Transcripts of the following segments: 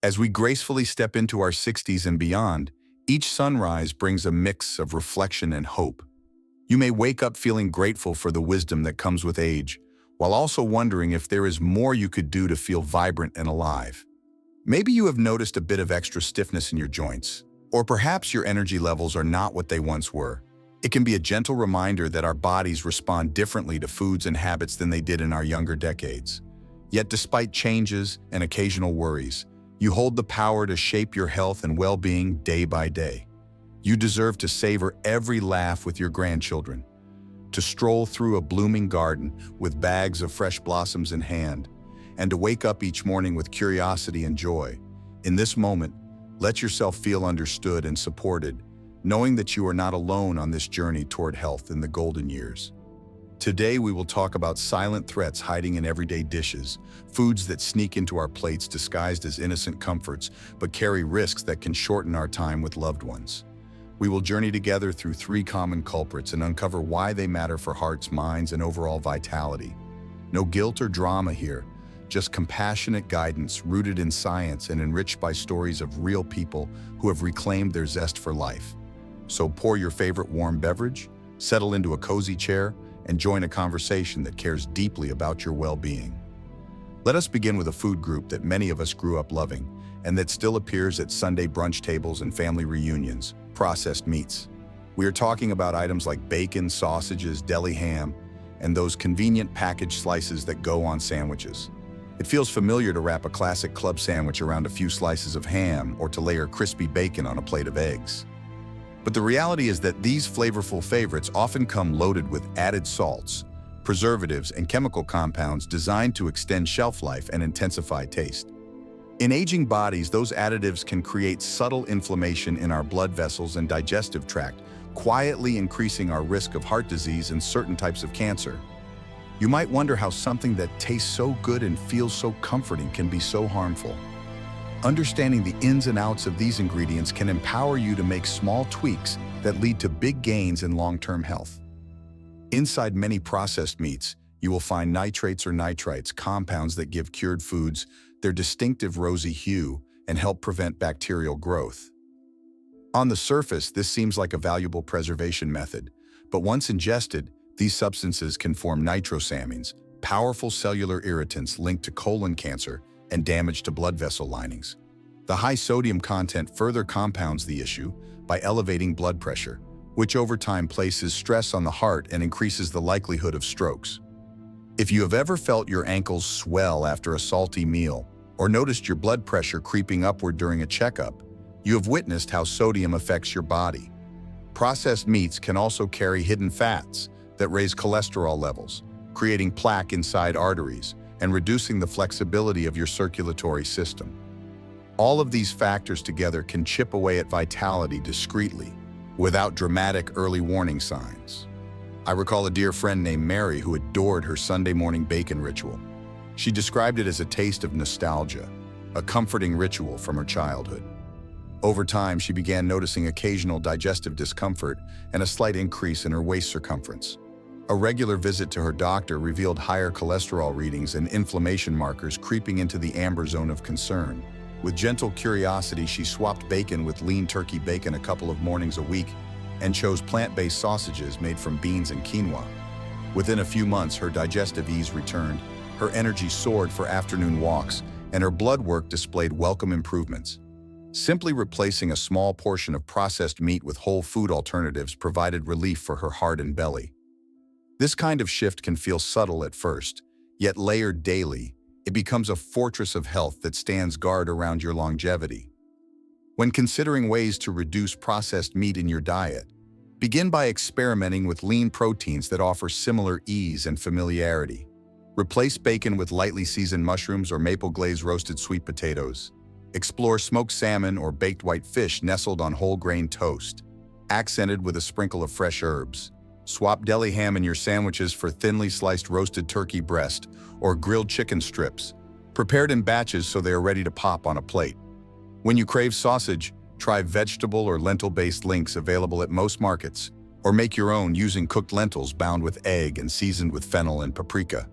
As we gracefully step into our 60s and beyond, each sunrise brings a mix of reflection and hope. You may wake up feeling grateful for the wisdom that comes with age, while also wondering if there is more you could do to feel vibrant and alive. Maybe you have noticed a bit of extra stiffness in your joints, or perhaps your energy levels are not what they once were. It can be a gentle reminder that our bodies respond differently to foods and habits than they did in our younger decades. Yet despite changes and occasional worries, you hold the power to shape your health and well-being day by day. You deserve to savor every laugh with your grandchildren, to stroll through a blooming garden with bags of fresh blossoms in hand, and to wake up each morning with curiosity and joy. In this moment, let yourself feel understood and supported, knowing that you are not alone on this journey toward health in the golden years. Today, we will talk about silent threats hiding in everyday dishes, foods that sneak into our plates disguised as innocent comforts, but carry risks that can shorten our time with loved ones. We will journey together through 3 common culprits and uncover why they matter for hearts, minds, and overall vitality. No guilt or drama here, just compassionate guidance rooted in science and enriched by stories of real people who have reclaimed their zest for life. So pour your favorite warm beverage, settle into a cozy chair, and join a conversation that cares deeply about your well-being. Let us begin with a food group that many of us grew up loving and that still appears at Sunday brunch tables and family reunions: processed meats. We are talking about items like bacon, sausages, deli ham, and those convenient packaged slices that go on sandwiches. It feels familiar to wrap a classic club sandwich around a few slices of ham or to layer crispy bacon on a plate of eggs. But the reality is that these flavorful favorites often come loaded with added salts, preservatives, and chemical compounds designed to extend shelf life and intensify taste. In aging bodies, those additives can create subtle inflammation in our blood vessels and digestive tract, quietly increasing our risk of heart disease and certain types of cancer. You might wonder how something that tastes so good and feels so comforting can be so harmful. Understanding the ins and outs of these ingredients can empower you to make small tweaks that lead to big gains in long-term health. Inside many processed meats, you will find nitrates or nitrites, compounds that give cured foods their distinctive rosy hue and help prevent bacterial growth. On the surface, this seems like a valuable preservation method, but once ingested, these substances can form nitrosamines, powerful cellular irritants linked to colon cancer and damage to blood vessel linings. The high sodium content further compounds the issue by elevating blood pressure, which over time places stress on the heart and increases the likelihood of strokes. If you have ever felt your ankles swell after a salty meal, or noticed your blood pressure creeping upward during a checkup, you have witnessed how sodium affects your body. Processed meats can also carry hidden fats that raise cholesterol levels, creating plaque inside arteries and reducing the flexibility of your circulatory system. All of these factors together can chip away at vitality discreetly, without dramatic early warning signs. I recall a dear friend named Mary who adored her Sunday morning bacon ritual. She described it as a taste of nostalgia, a comforting ritual from her childhood. Over time, she began noticing occasional digestive discomfort and a slight increase in her waist circumference. A regular visit to her doctor revealed higher cholesterol readings and inflammation markers creeping into the amber zone of concern. With gentle curiosity, she swapped bacon with lean turkey bacon a couple of mornings a week and chose plant-based sausages made from beans and quinoa. Within a few months, her digestive ease returned, her energy soared for afternoon walks, and her blood work displayed welcome improvements. Simply replacing a small portion of processed meat with whole food alternatives provided relief for her heart and belly. This kind of shift can feel subtle at first, yet layered daily, it becomes a fortress of health that stands guard around your longevity. When considering ways to reduce processed meat in your diet, begin by experimenting with lean proteins that offer similar ease and familiarity. Replace bacon with lightly seasoned mushrooms or maple glazed roasted sweet potatoes. Explore smoked salmon or baked white fish nestled on whole grain toast, accented with a sprinkle of fresh herbs. Swap deli ham in your sandwiches for thinly sliced roasted turkey breast or grilled chicken strips, prepared in batches so they are ready to pop on a plate. When you crave sausage, try vegetable or lentil-based links available at most markets, or make your own using cooked lentils bound with egg and seasoned with fennel and paprika.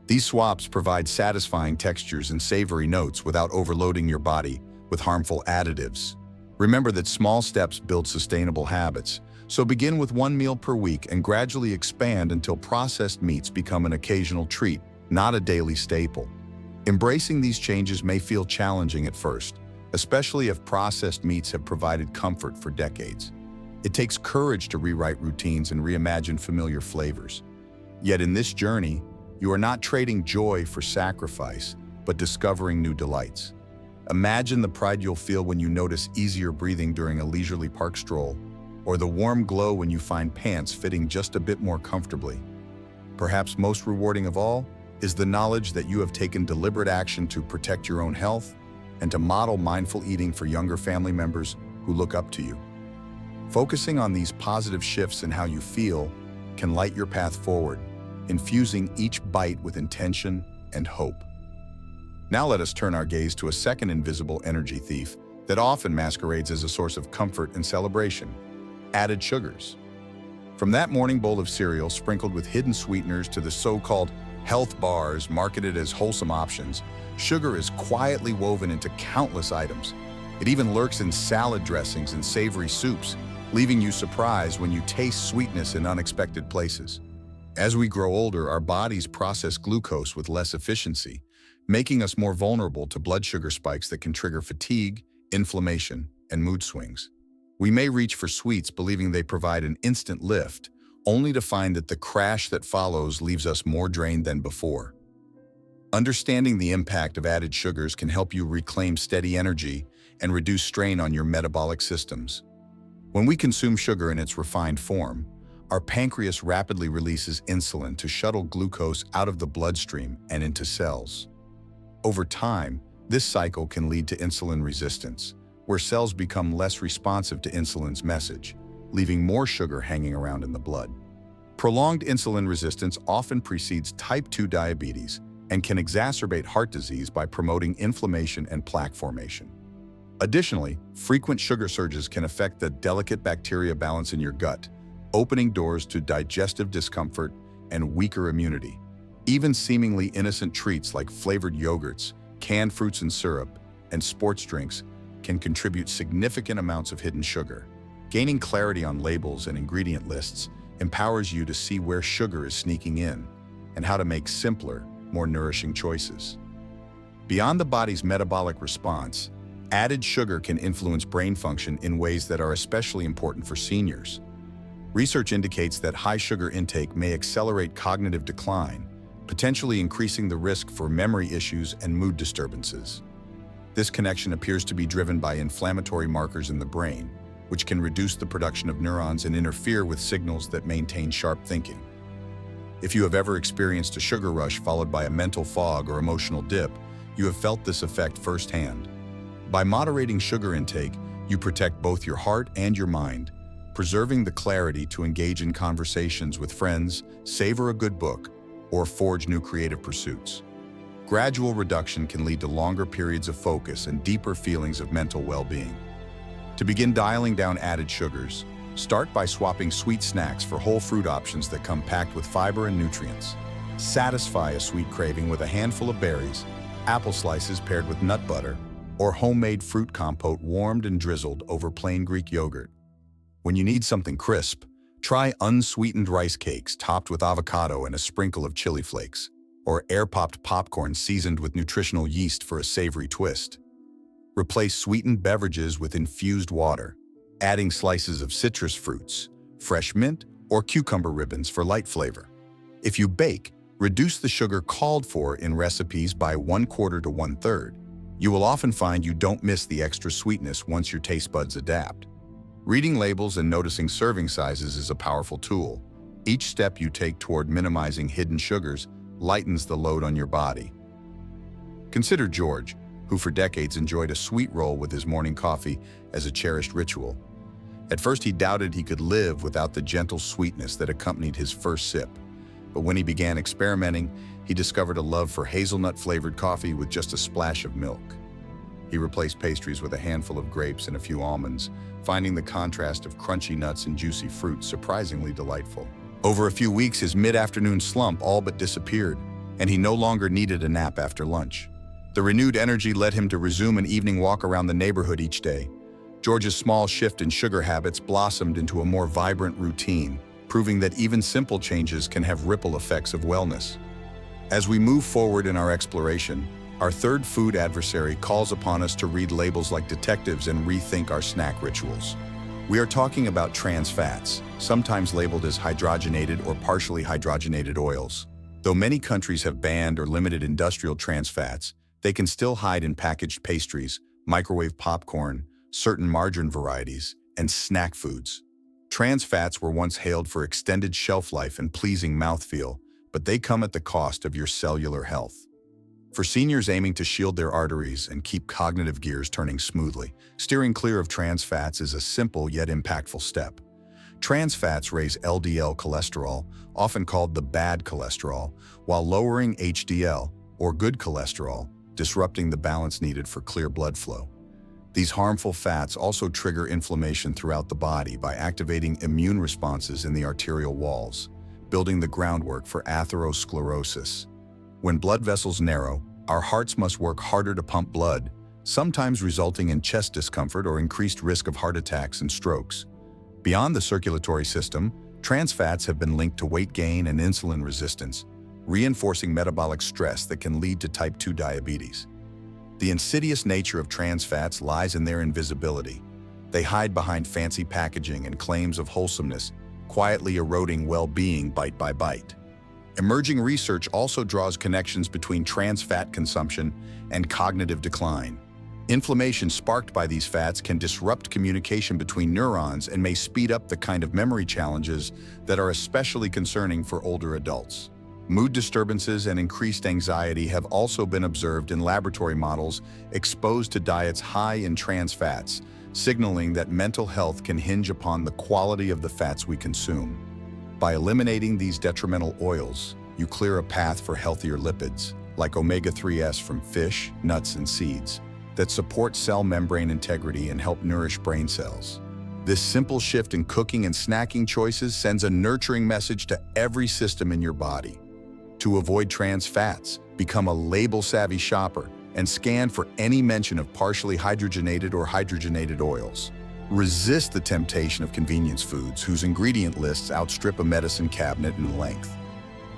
These swaps provide satisfying textures and savory notes without overloading your body, with harmful additives. Remember that small steps build sustainable habits, so begin with one meal per week and gradually expand until processed meats become an occasional treat, not a daily staple. Embracing these changes may feel challenging at first, especially if processed meats have provided comfort for decades. It takes courage to rewrite routines and reimagine familiar flavors. Yet in this journey, you are not trading joy for sacrifice, but discovering new delights. Imagine the pride you'll feel when you notice easier breathing during a leisurely park stroll, or the warm glow when you find pants fitting just a bit more comfortably. Perhaps most rewarding of all is the knowledge that you have taken deliberate action to protect your own health and to model mindful eating for younger family members who look up to you. Focusing on these positive shifts in how you feel can light your path forward, infusing each bite with intention and hope. Now let us turn our gaze to a second invisible energy thief that often masquerades as a source of comfort and celebration: added sugars. From that morning bowl of cereal sprinkled with hidden sweeteners to the so-called health bars marketed as wholesome options, sugar is quietly woven into countless items. It even lurks in salad dressings and savory soups, leaving you surprised when you taste sweetness in unexpected places. As we grow older, our bodies process glucose with less efficiency, making us more vulnerable to blood sugar spikes that can trigger fatigue, inflammation, and mood swings. We may reach for sweets believing they provide an instant lift, only to find that the crash that follows leaves us more drained than before. Understanding the impact of added sugars can help you reclaim steady energy and reduce strain on your metabolic systems. When we consume sugar in its refined form, our pancreas rapidly releases insulin to shuttle glucose out of the bloodstream and into cells. Over time, this cycle can lead to insulin resistance, where cells become less responsive to insulin's message, leaving more sugar hanging around in the blood. Prolonged insulin resistance often precedes type 2 diabetes and can exacerbate heart disease by promoting inflammation and plaque formation. Additionally, frequent sugar surges can affect the delicate bacteria balance in your gut, opening doors to digestive discomfort and weaker immunity. Even seemingly innocent treats like flavored yogurts, canned fruits and syrup, and sports drinks can contribute significant amounts of hidden sugar. Gaining clarity on labels and ingredient lists empowers you to see where sugar is sneaking in and how to make simpler, more nourishing choices. Beyond the body's metabolic response, added sugar can influence brain function in ways that are especially important for seniors. Research indicates that high sugar intake may accelerate cognitive decline, potentially increasing the risk for memory issues and mood disturbances. This connection appears to be driven by inflammatory markers in the brain, which can reduce the production of neurons and interfere with signals that maintain sharp thinking. If you have ever experienced a sugar rush followed by a mental fog or emotional dip, you have felt this effect firsthand. By moderating sugar intake, you protect both your heart and your mind, preserving the clarity to engage in conversations with friends, savor a good book, or forge new creative pursuits. Gradual reduction can lead to longer periods of focus and deeper feelings of mental well-being. To begin dialing down added sugars, start by swapping sweet snacks for whole fruit options that come packed with fiber and nutrients. Satisfy a sweet craving with a handful of berries, apple slices paired with nut butter, or homemade fruit compote warmed and drizzled over plain Greek yogurt. When you need something crisp, try unsweetened rice cakes topped with avocado and a sprinkle of chili flakes, or air-popped popcorn seasoned with nutritional yeast for a savory twist. Replace sweetened beverages with infused water, adding slices of citrus fruits, fresh mint, or cucumber ribbons for light flavor. If you bake, reduce the sugar called for in recipes by 1/4 to 1/3. You will often find you don't miss the extra sweetness once your taste buds adapt. Reading labels and noticing serving sizes is a powerful tool. Each step you take toward minimizing hidden sugars lightens the load on your body. Consider George, who for decades enjoyed a sweet roll with his morning coffee as a cherished ritual. At first, he doubted he could live without the gentle sweetness that accompanied his first sip. But when he began experimenting, he discovered a love for hazelnut-flavored coffee with just a splash of milk. He replaced pastries with a handful of grapes and a few almonds, finding the contrast of crunchy nuts and juicy fruit surprisingly delightful. Over a few weeks, his mid-afternoon slump all but disappeared, and he no longer needed a nap after lunch. The renewed energy led him to resume an evening walk around the neighborhood each day. George's small shift in sugar habits blossomed into a more vibrant routine, proving that even simple changes can have ripple effects of wellness. As we move forward in our exploration, our third food adversary calls upon us to read labels like detectives and rethink our snack rituals. We are talking about trans fats, sometimes labeled as hydrogenated or partially hydrogenated oils. Though many countries have banned or limited industrial trans fats, they can still hide in packaged pastries, microwave popcorn, certain margarine varieties, and snack foods. Trans fats were once hailed for extended shelf life and pleasing mouthfeel, but they come at the cost of your cellular health. For seniors aiming to shield their arteries and keep cognitive gears turning smoothly, steering clear of trans fats is a simple yet impactful step. Trans fats raise LDL cholesterol, often called the bad cholesterol, while lowering HDL, or good cholesterol, disrupting the balance needed for clear blood flow. These harmful fats also trigger inflammation throughout the body by activating immune responses in the arterial walls, building the groundwork for atherosclerosis. When blood vessels narrow, our hearts must work harder to pump blood, sometimes resulting in chest discomfort or increased risk of heart attacks and strokes. Beyond the circulatory system, trans fats have been linked to weight gain and insulin resistance, reinforcing metabolic stress that can lead to type 2 diabetes. The insidious nature of trans fats lies in their invisibility. They hide behind fancy packaging and claims of wholesomeness, quietly eroding well-being bite by bite. Emerging research also draws connections between trans fat consumption and cognitive decline. Inflammation sparked by these fats can disrupt communication between neurons and may speed up the kind of memory challenges that are especially concerning for older adults. Mood disturbances and increased anxiety have also been observed in laboratory models exposed to diets high in trans fats, signaling that mental health can hinge upon the quality of the fats we consume. By eliminating these detrimental oils, you clear a path for healthier lipids, like omega-3s from fish, nuts, and seeds, that support cell membrane integrity and help nourish brain cells. This simple shift in cooking and snacking choices sends a nurturing message to every system in your body. To avoid trans fats, become a label-savvy shopper and scan for any mention of partially hydrogenated or hydrogenated oils. Resist the temptation of convenience foods whose ingredient lists outstrip a medicine cabinet in length.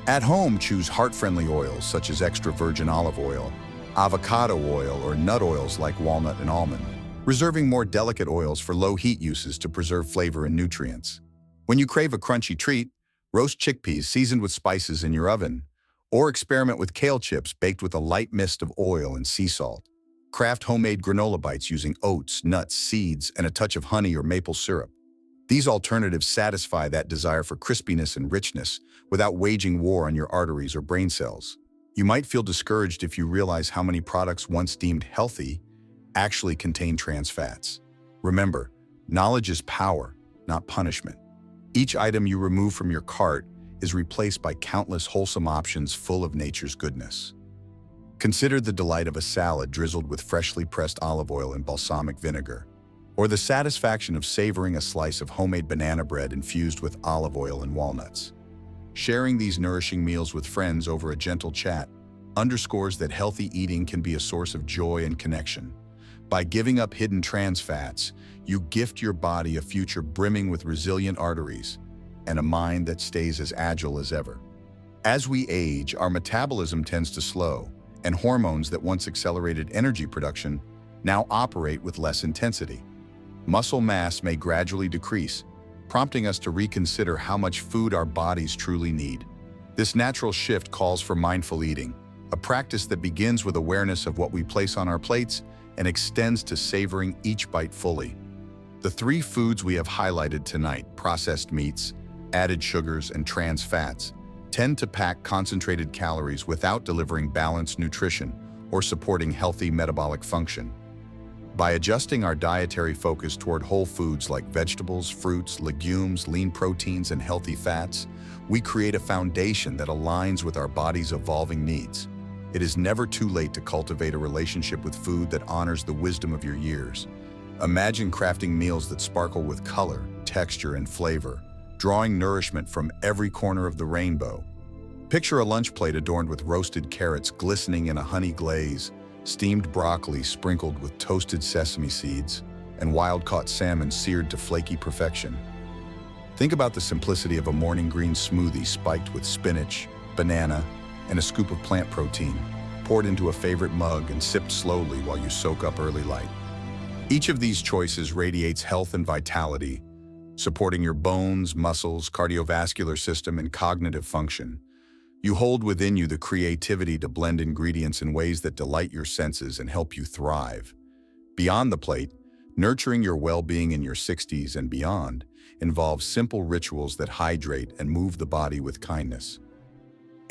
At home, choose heart-friendly oils such as extra virgin olive oil, avocado oil, or nut oils like walnut and almond, reserving more delicate oils for low-heat uses to preserve flavor and nutrients. When you crave a crunchy treat, roast chickpeas seasoned with spices in your oven, or experiment with kale chips baked with a light mist of oil and sea salt. Craft homemade granola bites using oats, nuts, seeds, and a touch of honey or maple syrup. These alternatives satisfy that desire for crispiness and richness without waging war on your arteries or brain cells. You might feel discouraged if you realize how many products once deemed healthy actually contain trans fats. Remember, knowledge is power, not punishment. Each item you remove from your cart is replaced by countless wholesome options full of nature's goodness. Consider the delight of a salad drizzled with freshly pressed olive oil and balsamic vinegar, or the satisfaction of savoring a slice of homemade banana bread infused with olive oil and walnuts. Sharing these nourishing meals with friends over a gentle chat underscores that healthy eating can be a source of joy and connection. By giving up hidden trans fats, you gift your body a future brimming with resilient arteries and a mind that stays as agile as ever. As we age, our metabolism tends to slow, and hormones that once accelerated energy production now operate with less intensity. Muscle mass may gradually decrease, prompting us to reconsider how much food our bodies truly need. This natural shift calls for mindful eating, a practice that begins with awareness of what we place on our plates and extends to savoring each bite fully. The three foods we have highlighted tonight, processed meats, added sugars, and trans fats, tend to pack concentrated calories without delivering balanced nutrition or supporting healthy metabolic function. By adjusting our dietary focus toward whole foods like vegetables, fruits, legumes, lean proteins, and healthy fats, we create a foundation that aligns with our body's evolving needs. It is never too late to cultivate a relationship with food that honors the wisdom of your years. Imagine crafting meals that sparkle with color, texture, and flavor, drawing nourishment from every corner of the rainbow. Picture a lunch plate adorned with roasted carrots glistening in a honey glaze, steamed broccoli sprinkled with toasted sesame seeds, and wild-caught salmon seared to flaky perfection. Think about the simplicity of a morning green smoothie spiked with spinach, banana, and a scoop of plant protein, poured into a favorite mug and sipped slowly while you soak up early light. Each of these choices radiates health and vitality, supporting your bones, muscles, cardiovascular system, and cognitive function. You hold within you the creativity to blend ingredients in ways that delight your senses and help you thrive. Beyond the plate, nurturing your well-being in your 60s and beyond involves simple rituals that hydrate and move the body with kindness.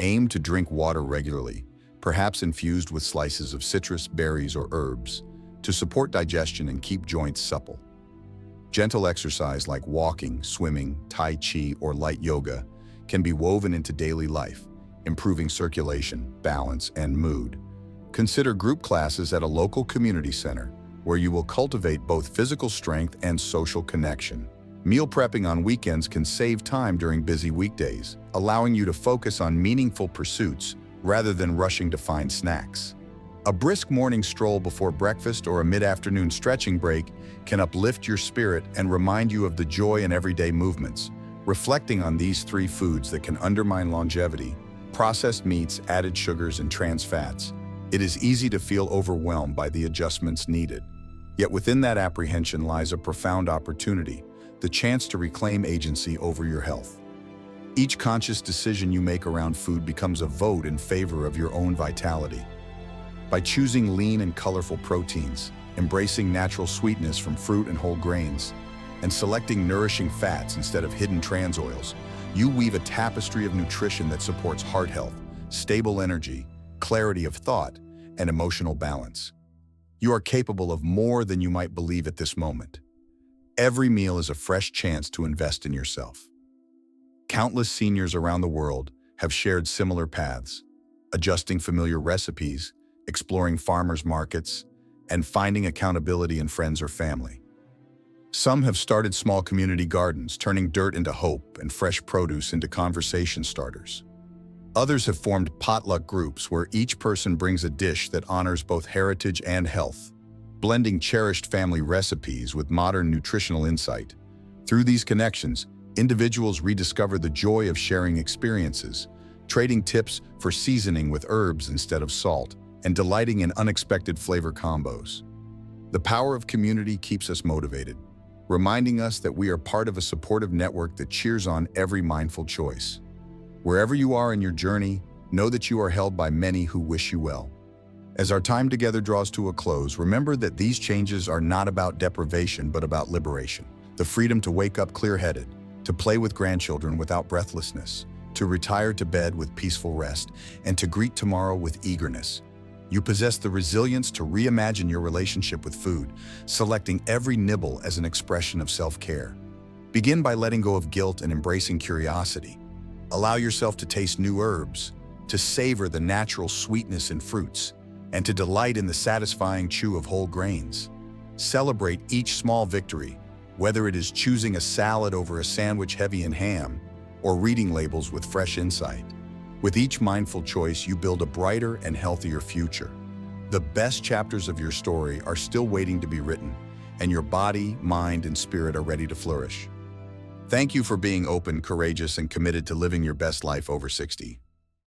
Aim to drink water regularly, perhaps infused with slices of citrus, berries, or herbs, to support digestion and keep joints supple. Gentle exercise like walking, swimming, tai chi, or light yoga can be woven into daily life, improving circulation, balance, and mood. Consider group classes at a local community center, where you will cultivate both physical strength and social connection. Meal prepping on weekends can save time during busy weekdays, allowing you to focus on meaningful pursuits rather than rushing to find snacks. A brisk morning stroll before breakfast or a mid-afternoon stretching break can uplift your spirit and remind you of the joy in everyday movements. Reflecting on these three foods that can undermine longevity: processed meats, added sugars, and trans fats, it is easy to feel overwhelmed by the adjustments needed. Yet within that apprehension lies a profound opportunity, the chance to reclaim agency over your health. Each conscious decision you make around food becomes a vote in favor of your own vitality. By choosing lean and colorful proteins, embracing natural sweetness from fruit and whole grains, and selecting nourishing fats instead of hidden trans oils, you weave a tapestry of nutrition that supports heart health, stable energy, clarity of thought, and emotional balance. You are capable of more than you might believe at this moment. Every meal is a fresh chance to invest in yourself. Countless seniors around the world have shared similar paths, adjusting familiar recipes, exploring farmers markets, and finding accountability in friends or family. Some have started small community gardens, turning dirt into hope and fresh produce into conversation starters. Others have formed potluck groups where each person brings a dish that honors both heritage and health, blending cherished family recipes with modern nutritional insight. Through these connections, individuals rediscover the joy of sharing experiences, trading tips for seasoning with herbs instead of salt, and delighting in unexpected flavor combos. The power of community keeps us motivated, reminding us that we are part of a supportive network that cheers on every mindful choice. Wherever you are in your journey, know that you are held by many who wish you well. As our time together draws to a close, remember that these changes are not about deprivation, but about liberation. The freedom to wake up clear-headed, to play with grandchildren without breathlessness, to retire to bed with peaceful rest, and to greet tomorrow with eagerness. You possess the resilience to reimagine your relationship with food, selecting every nibble as an expression of self-care. Begin by letting go of guilt and embracing curiosity. Allow yourself to taste new herbs, to savor the natural sweetness in fruits, and to delight in the satisfying chew of whole grains. Celebrate each small victory, whether it is choosing a salad over a sandwich heavy in ham, or reading labels with fresh insight. With each mindful choice, you build a brighter and healthier future. The best chapters of your story are still waiting to be written, and your body, mind, and spirit are ready to flourish. Thank you for being open, courageous, and committed to living your best life over 60.